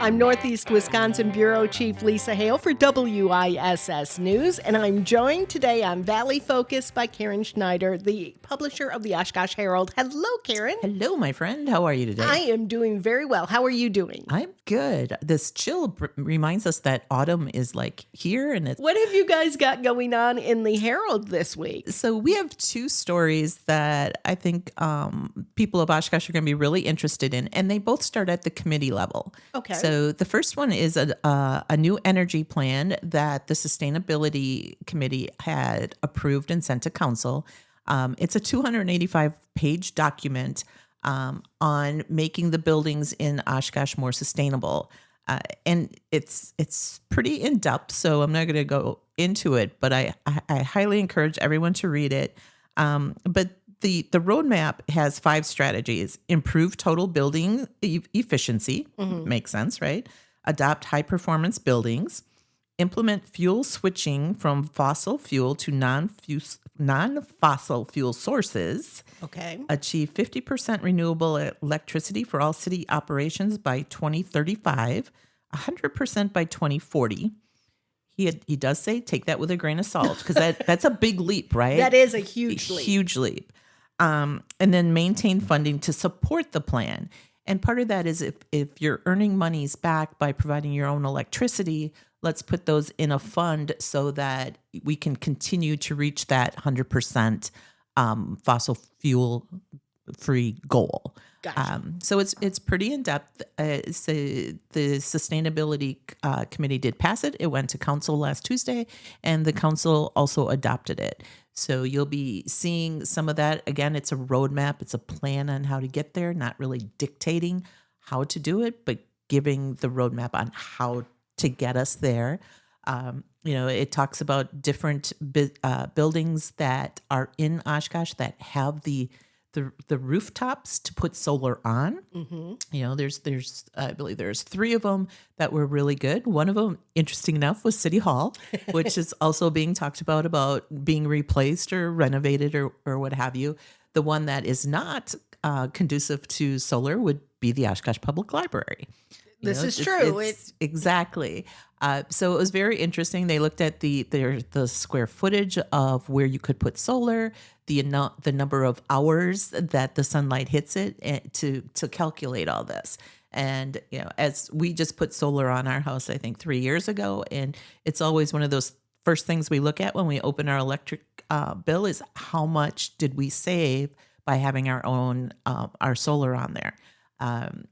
I'm Northeast Wisconsin Bureau Chief Lisa Hale for WISS News, and I'm joined today on Valley Focus by Karen Schneider, the publisher of the Oshkosh Herald. Hello, Karen. Hello, my friend. How are you today? I am doing very well. How are you doing? I'm good. This chill reminds us that autumn is like here, and it's. What have you guys got going on in the Herald this week? So we have two stories that I think people of Oshkosh are going to be really interested in, and they both start at the committee level. Okay. So the first one is a new energy plan that the Sustainability Committee had approved and sent to Council. It's a 285-page document on making the buildings in Oshkosh more sustainable. And it's pretty in-depth, so I'm not going to go into it, but I highly encourage everyone to read it. But the roadmap has 5 strategies: improve total building efficiency, makes sense, right? Adopt high-performance buildings, implement fuel switching from fossil fuel to non-fossil fuel sources. Okay. Achieve 50% renewable electricity for all city operations by 2035, 100% by 2040. He does say take that with a grain of salt, because that's a big leap, right? That is a huge leap. Huge leap. And then maintain funding to support the plan. And part of that is if you're earning monies back by providing your own electricity, let's put those in a fund so that we can continue to reach that 100% fossil fuel free goal. Gotcha. So it's pretty in depth. The Sustainability Committee did pass it. It went to Council last Tuesday, and the Council also adopted it. So you'll be seeing some of that. Again, it's a roadmap. It's a plan on how to get there, not really dictating how to do it, but giving the roadmap on how to get us there. It talks about different buildings that are in Oshkosh that have the rooftops to put solar on. Mm-hmm. There's I believe there's 3 of them that were really good. One of them, interesting enough, was City Hall, which is also being talked about being replaced or renovated or what have you. The one that is not conducive to solar would be the Oshkosh Public Library. This is true. Exactly. So it was very interesting. They looked at the square footage of where you could put solar, the number of hours that the sunlight hits it, and to calculate all this. And as we just put solar on our house, I think 3 years ago, and it's always one of those first things we look at when we open our electric bill is how much did we save by having our own our solar on there.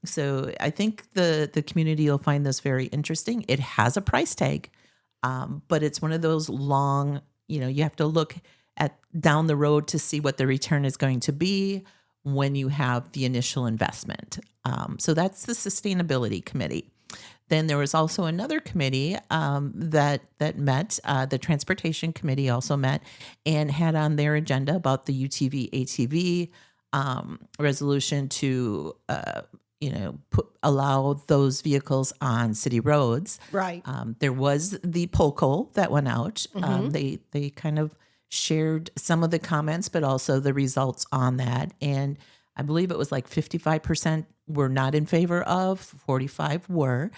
So I think the community will find this very interesting. It has a price tag, but it's one of those long, you have to look at down the road to see what the return is going to be when you have the initial investment. So that's the Sustainability Committee. Then there was also another committee that met. The Transportation Committee also met and had on their agenda about the UTV ATV resolution to allow those vehicles on city roads. Right. There was the poll call that went out. Mm-hmm. They kind of shared some of the comments, but also the results on that. And I believe it was like 55% were not in favor of, 45 were.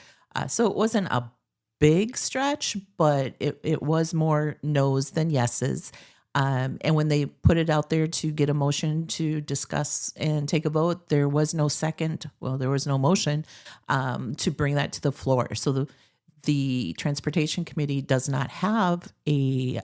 So it wasn't a big stretch, but it was more no's than yeses. And when they put it out there to get a motion to discuss and take a vote, there was no there was no motion to bring that to the floor. So the Transportation Committee does not have a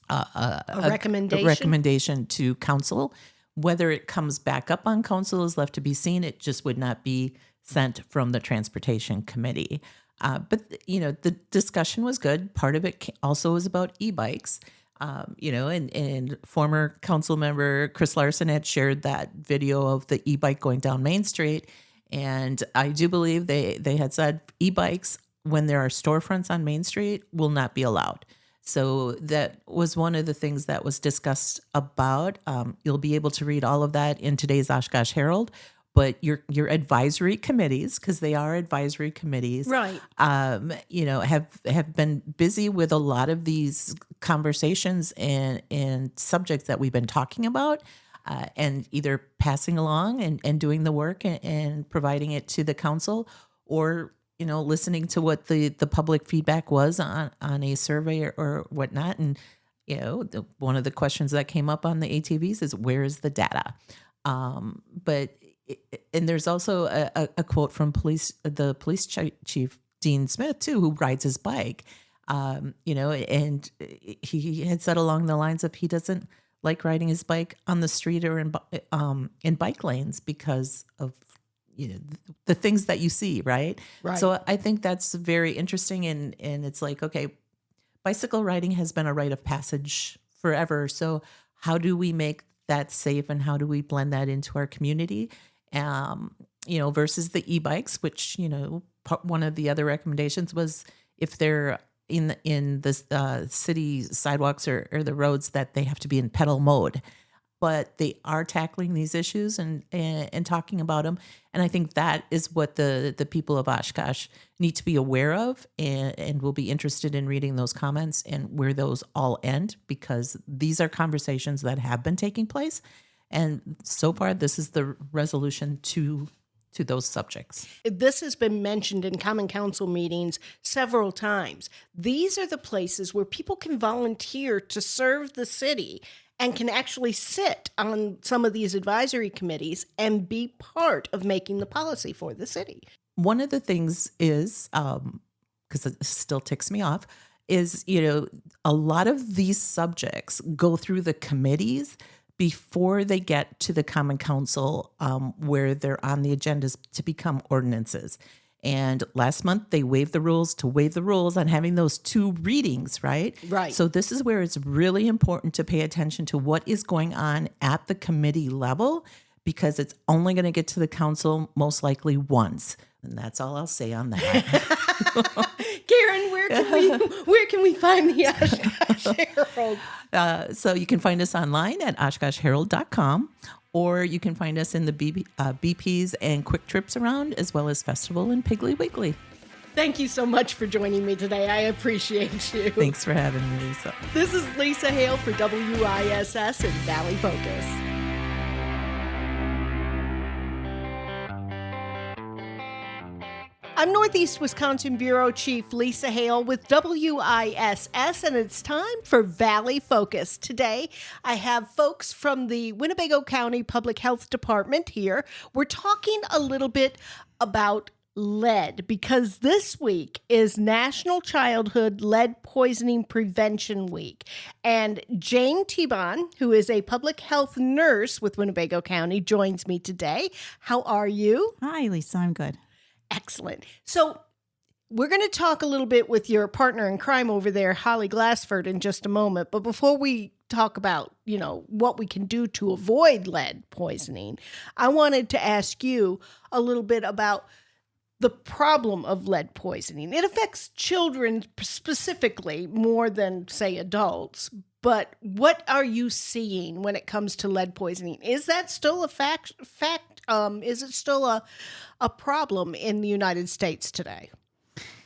recommendation to Council. Whether it comes back up on Council is left to be seen. It just would not be sent from the Transportation Committee. But the discussion was good. Part of it also was about e-bikes. And former council member Chris Larson had shared that video of the e-bike going down Main Street. And I do believe they had said e-bikes, when there are storefronts on Main Street, will not be allowed. So that was one of the things that was discussed about. You'll be able to read all of that in today's Oshkosh Herald. But your advisory committees, because they are advisory committees, right? Have been busy with a lot of these conversations and subjects that we've been talking about, and either passing along and doing the work and providing it to the council, or listening to what the public feedback was on a survey or whatnot. And one of the questions that came up on the ATVs is, where is the data? And there's also a quote from the police chief, Dean Smith, too, who rides his bike. And he had said along the lines of, he doesn't like riding his bike on the street or in bike lanes because of the things that you see, right? So I think that's very interesting, and it's like, okay, bicycle riding has been a rite of passage forever. So how do we make that safe, and how do we blend that into our community? Versus the e-bikes, which one of the other recommendations was, if they're in the city sidewalks or the roads, that they have to be in pedal mode. But they are tackling these issues and talking about them. And I think that is what the people of Oshkosh need to be aware of, and will be interested in reading those comments and where those all end, because these are conversations that have been taking place. And so far, this is the resolution to those subjects. This has been mentioned in Common Council meetings several times. These are the places where people can volunteer to serve the city and can actually sit on some of these advisory committees and be part of making the policy for the city. One of the things is, because it still ticks me off, is, a lot of these subjects go through the committees before they get to the Common Council, where they're on the agendas to become ordinances. And last month, they waived the rules on having those 2 readings, right? Right. So this is where it's really important to pay attention to what is going on at the committee level, because it's only going to get to the council most likely once. And that's all I'll say on that. Karen, where can we find the Oshkosh Herald? So you can find us online at oshkoshherald.com, or you can find us in the BPs and quick trips around, as well as Festival and Piggly Wiggly. Thank you so much for joining me today. I appreciate you. Thanks for having me, Lisa. This is Lisa Hale for WISS and Valley Focus. I'm Northeast Wisconsin Bureau Chief Lisa Hale with WISS, and it's time for Valley Focus. Today, I have folks from the Winnebago County Public Health Department here. We're talking a little bit about lead, because this week is National Childhood Lead Poisoning Prevention Week. And Jayne Tebon, who is a public health nurse with Winnebago County, joins me today. How are you? Hi, Lisa. I'm good. Excellent. So we're going to talk a little bit with your partner in crime over there, Holly Glassford, in just a moment. But before we talk about, what we can do to avoid lead poisoning, I wanted to ask you a little bit about the problem of lead poisoning. It affects children specifically more than, say, adults. But what are you seeing when it comes to lead poisoning? Is that still a fact? Is it still a problem in the United States today?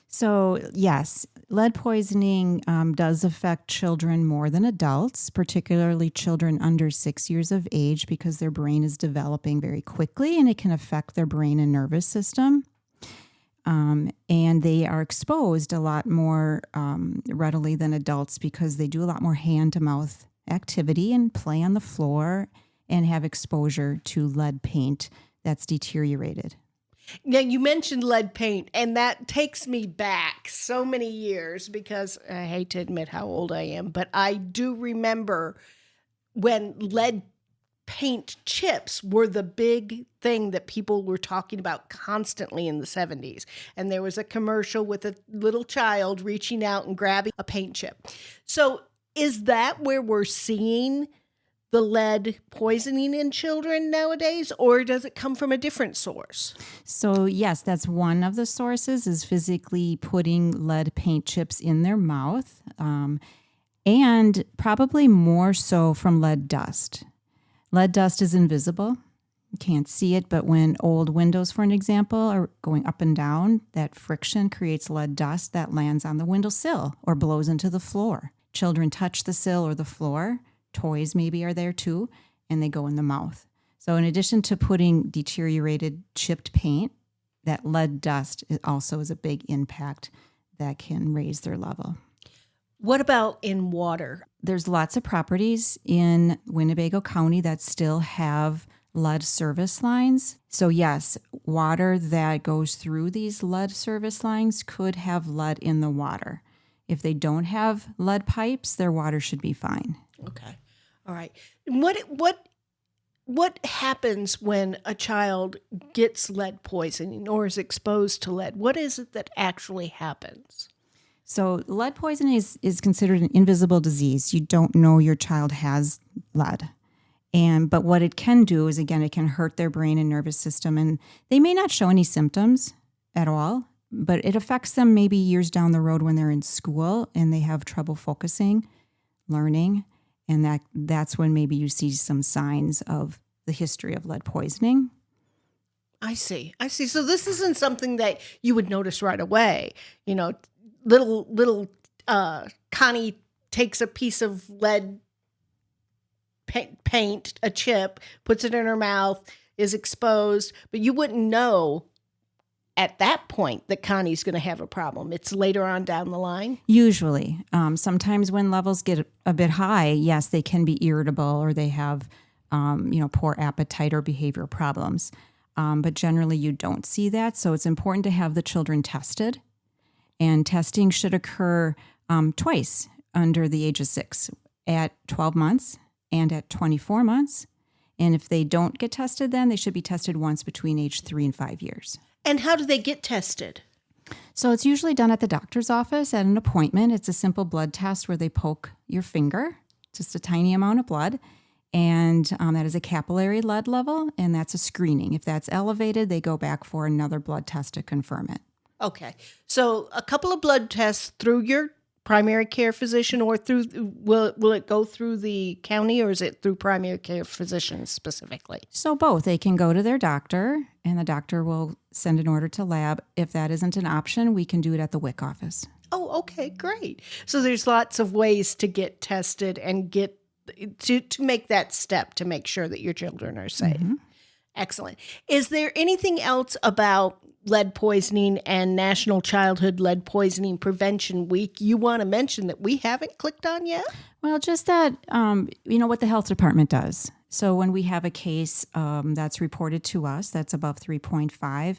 So, yes, lead poisoning does affect children more than adults, particularly children under 6 years of age, because their brain is developing very quickly and it can affect their brain and nervous system. And they are exposed a lot more readily than adults, because they do a lot more hand-to-mouth activity and play on the floor and have exposure to lead paint that's deteriorated. Now, you mentioned lead paint, and that takes me back so many years, because I hate to admit how old I am, but I do remember when lead paint chips were the big thing that people were talking about constantly in the 70s. And there was a commercial with a little child reaching out and grabbing a paint chip. So is that where we're seeing the lead poisoning in children nowadays, or does it come from a different source? So yes, that's one of the sources, is physically putting lead paint chips in their mouth, and probably more so from lead dust. Lead dust is invisible. You can't see it, but when old windows, for an example, are going up and down, that friction creates lead dust that lands on the windowsill or blows into the floor. Children touch the sill or the floor. Toys maybe are there too, and they go in the mouth. So in addition to putting deteriorated chipped paint that lead dust also is a big impact that can raise their level. What about in water? There's lots of properties in Winnebago County that still have lead service lines. So yes, water that goes through these lead service lines could have lead in the water. If they don't have lead pipes, their water should be fine. Okay. All right. What happens when a child gets lead poisoning or is exposed to lead? What is it that actually happens? So lead poisoning is considered an invisible disease. You don't know your child has lead. But what it can do is, again, it can hurt their brain and nervous system. And they may not show any symptoms at all, but it affects them maybe years down the road when they're in school and they have trouble focusing, learning. And that's when maybe you see some signs of the history of lead poisoning. I see. So this isn't something that you would notice right away. You know, little Connie takes a piece of lead paint, a chip, puts it in her mouth, is exposed, but you wouldn't know at that point that Connie's going to have a problem. It's later on down the line. Usually. Sometimes when levels get a bit high, yes, they can be irritable or they have, poor appetite or behavior problems. But generally you don't see that. So it's important to have the children tested. And testing should occur twice under the age of 6, at 12 months and at 24 months. And if they don't get tested, then they should be tested once between age 3 and 5 years. And how do they get tested? So it's usually done at the doctor's office at an appointment. It's a simple blood test where they poke your finger, just a tiny amount of blood. And that is a capillary lead level, and that's a screening. If that's elevated, they go back for another blood test to confirm it. Okay. So a couple of blood tests through your primary care physician, or through, will it go through the county, or is it through primary care physicians specifically? So both. They can go to their doctor, and the doctor will send an order to lab. If that isn't an option, we can do it at the WIC office. Oh, okay, great. So there's lots of ways to get tested and get to make that step to make sure that your children are safe. Mm-hmm. Excellent. Is there anything else about lead poisoning and National Childhood Lead Poisoning Prevention Week you want to mention that we haven't clicked on yet? Well, just that, what the health department does. So when we have a case that's reported to us that's above 3.5,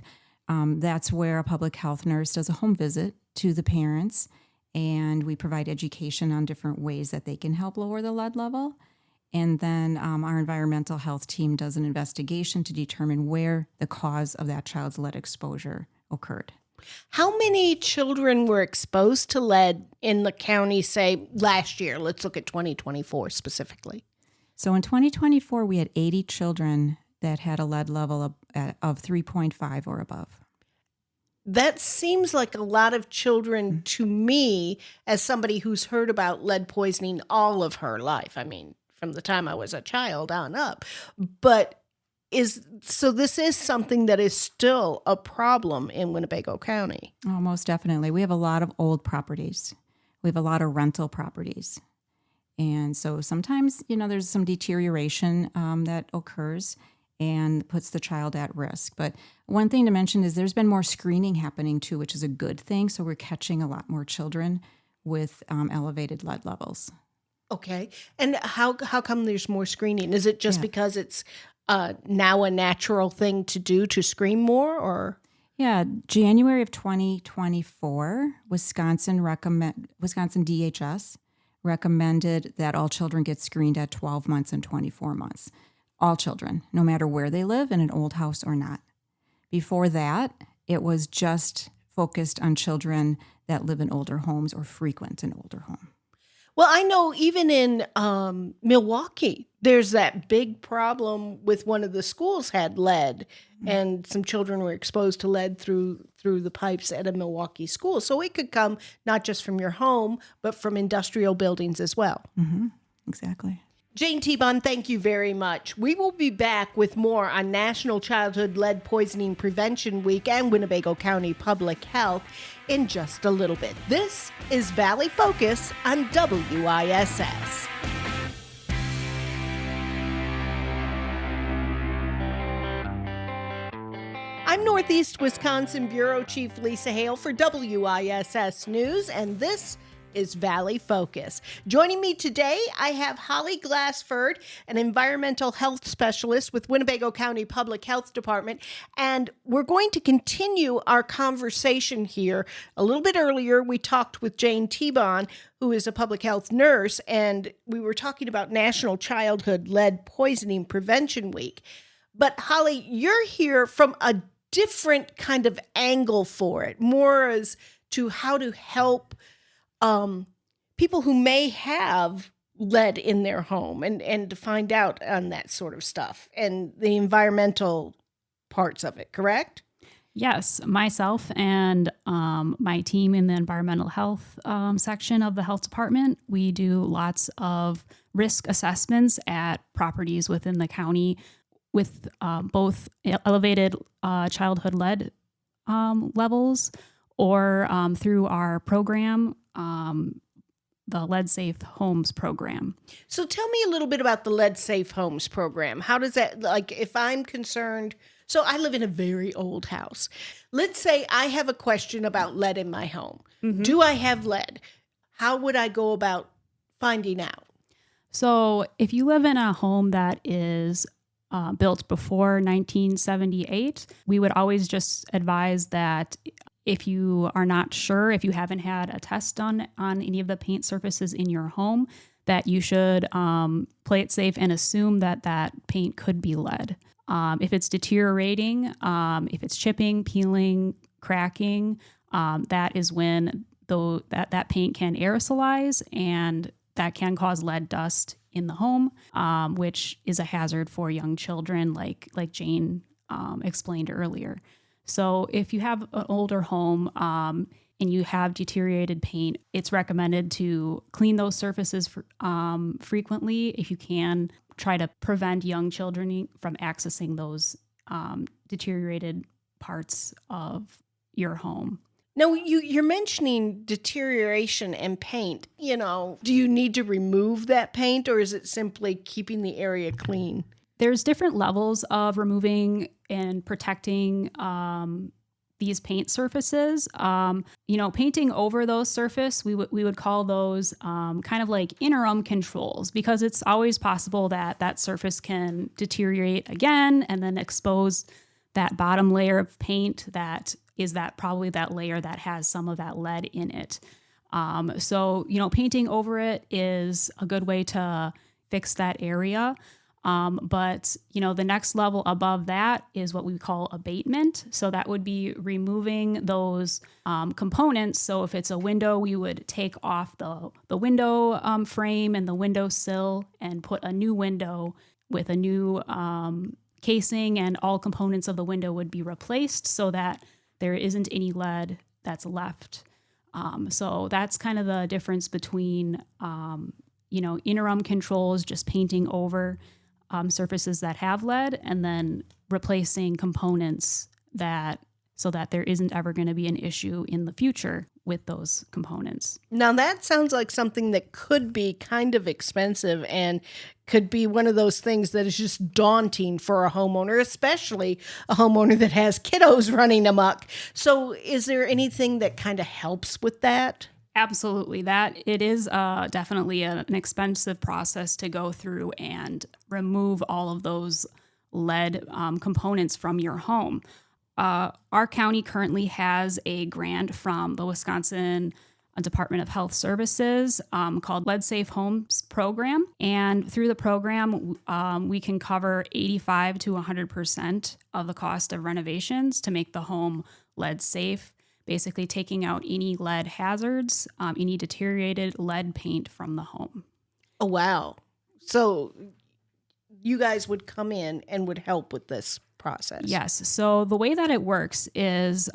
that's where a public health nurse does a home visit to the parents, and we provide education on different ways that they can help lower the lead level. And then our environmental health team does an investigation to determine where the cause of that child's lead exposure occurred. How many children were exposed to lead in the county, say, last year? Let's look at 2024 specifically. So in 2024, we had 80 children that had a lead level of 3.5 or above. That seems like a lot of children to me, as somebody who's heard about lead poisoning all of her life. I mean, from the time I was a child on up. But this is something that is still a problem in Winnebago County. Oh, most definitely. We have a lot of old properties. We have a lot of rental properties. And so sometimes, there's some deterioration that occurs and puts the child at risk. But one thing to mention is there's been more screening happening too, which is a good thing. So we're catching a lot more children with elevated lead levels. Okay. And how come there's more screening? Is it just because it's now a natural thing to do to screen more, or? Yeah, January of 2024, Wisconsin DHS recommended that all children get screened at 12 months and 24 months. All children, no matter where they live, in an old house or not. Before that, it was just focused on children that live in older homes or frequent an older home. Well, I know even in Milwaukee, there's that big problem with one of the schools had lead, and some children were exposed to lead through the pipes at a Milwaukee school. So it could come not just from your home, but from industrial buildings as well. Mm-hmm. Exactly. Jayne Tebon, thank you very much. We will be back with more on National Childhood Lead Poisoning Prevention Week and Winnebago County Public Health in just a little bit. This is Valley Focus on WISS. I'm Northeast Wisconsin Bureau Chief Lisa Hale for WISS News, and this is Valley Focus. Joining me today, I have Holly Glassford, an environmental health specialist with Winnebago County Public Health Department, and we're going to continue our conversation here. A little bit earlier, we talked with Jayne Tebon, who is a public health nurse, and we were talking about National Childhood Lead Poisoning Prevention Week. But Holly, you're here from a different kind of angle for it, more as to how to help people who may have lead in their home and to find out on that sort of stuff and the environmental parts of it, correct? Yes, myself and my team in the environmental health section of the health department, we do lots of risk assessments at properties within the county with both elevated childhood lead levels or through our program, the Lead Safe Homes program. So tell me a little bit about the Lead Safe Homes program. How does that, like, if I'm concerned, so I live in a very old house. Let's say I have a question about lead in my home. Mm-hmm. Do I have lead? How would I go about finding out? So if you live in a home that is built before 1978, we would always just advise that if you are not sure, if you haven't had a test done on any of the paint surfaces in your home, that you should play it safe and assume that that paint could be lead. If it's deteriorating, if it's chipping, peeling, cracking, that is when that paint can aerosolize, and that can cause lead dust in the home, which is a hazard for young children, like Jayne explained earlier. So if you have an older home and you have deteriorated paint, it's recommended to clean those surfaces frequently. If you can, try to prevent young children from accessing those deteriorated parts of your home. Now, you're mentioning deterioration in paint. Do you need to remove that paint, or is it simply keeping the area clean? There's different levels of removing and protecting these paint surfaces. Painting over those surface, we would call those kind of like interim controls, because it's always possible that that surface can deteriorate again and then expose that bottom layer of paint that is probably that layer that has some of that lead in it. So painting over it is a good way to fix that area. But the next level above that is what we call abatement. So that would be removing those components. So if it's a window, we would take off the window frame and the window sill and put a new window with a new casing, and all components of the window would be replaced so that there isn't any lead that's left. So that's kind of the difference between, interim controls, just painting over surfaces that have lead, and then replacing components so that there isn't ever going to be an issue in the future with those components. Now that sounds like something that could be kind of expensive and could be one of those things that is just daunting for a homeowner, especially a homeowner that has kiddos running amok. So is there anything that kind of helps with that? Absolutely. That it is definitely an expensive process to go through and remove all of those lead components from your home. Our county currently has a grant from the Wisconsin Department of Health Services called Lead Safe Homes program. And through the program, we can cover 85 to 100% of the cost of renovations to make the home lead safe, basically taking out any lead hazards, any deteriorated lead paint from the home. Oh, wow. So you guys would come in and would help with this process? Yes. So the way that it works is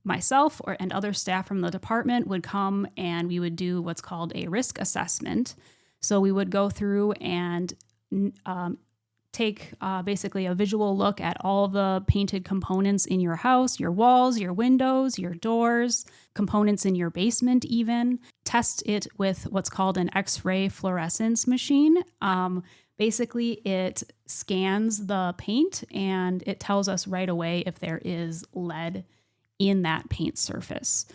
myself and other staff from the department would come and we would do what's called a risk assessment. So we would go through and take basically a visual look at all the painted components in your house, your walls, your windows, your doors, components in your basement even. test it with what's called an X-ray fluorescence machine. Basically, it scans the paint and it tells us right away if there is lead in that paint surface.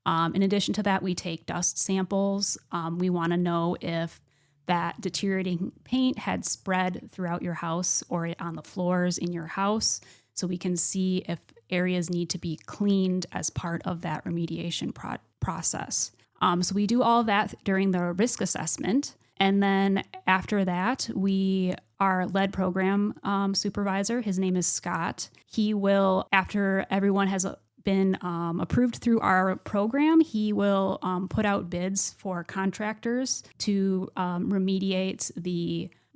In addition to that, we take dust samples. We want to know if that deteriorating paint had spread throughout your house or on the floors in your house, so we can see if areas need to be cleaned as part of that remediation process. So we do all of that during the risk assessment. And then after that, our lead program supervisor, his name is Scott. He will, after everyone has been approved through our program, he will put out bids for contractors to remediate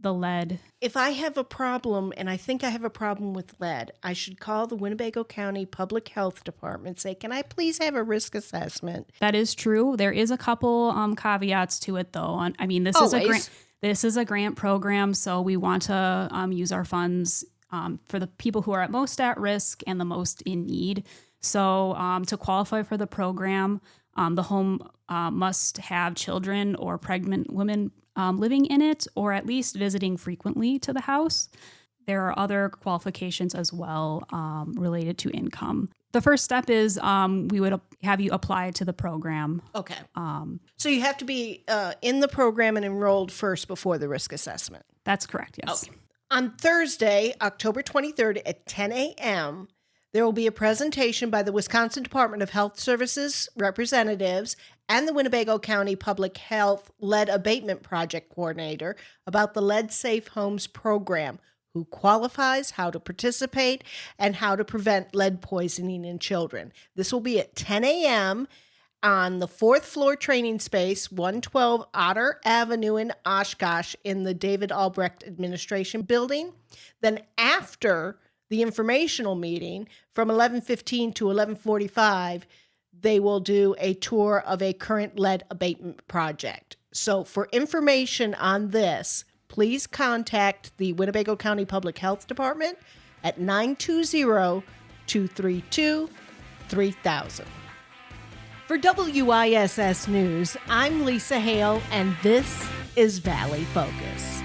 the lead. If I have a problem, and I think I have a problem with lead, I should call the Winnebago County Public Health Department, say, can I please have a risk assessment? That is true. There is a couple caveats to it, though. I mean, this is a grant program, so we want to use our funds for the people who are most at risk and the most in need. So to qualify for the program, the home must have children or pregnant women living in it, or at least visiting frequently to the house. There are other qualifications as well related to income. The first step is we would have you apply to the program. Okay. So you have to be in the program and enrolled first before the risk assessment. That's correct, yes. Okay. On Thursday, October 23rd at 10 a.m., there will be a presentation by the Wisconsin Department of Health Services representatives and the Winnebago County Public Health Lead Abatement Project Coordinator about the Lead Safe Homes program, who qualifies, how to participate, and how to prevent lead poisoning in children. This will be at 10 a.m. on the 4th floor training space, 112 Otter Avenue in Oshkosh in the David Albrecht Administration Building. Then after the informational meeting from 11:15 to 11:45, they will do a tour of a current lead abatement project. So for information on this, please contact the Winnebago County Public Health Department at 920-232-3000. For WISS News, I'm Lisa Hale, and this is Valley Focus.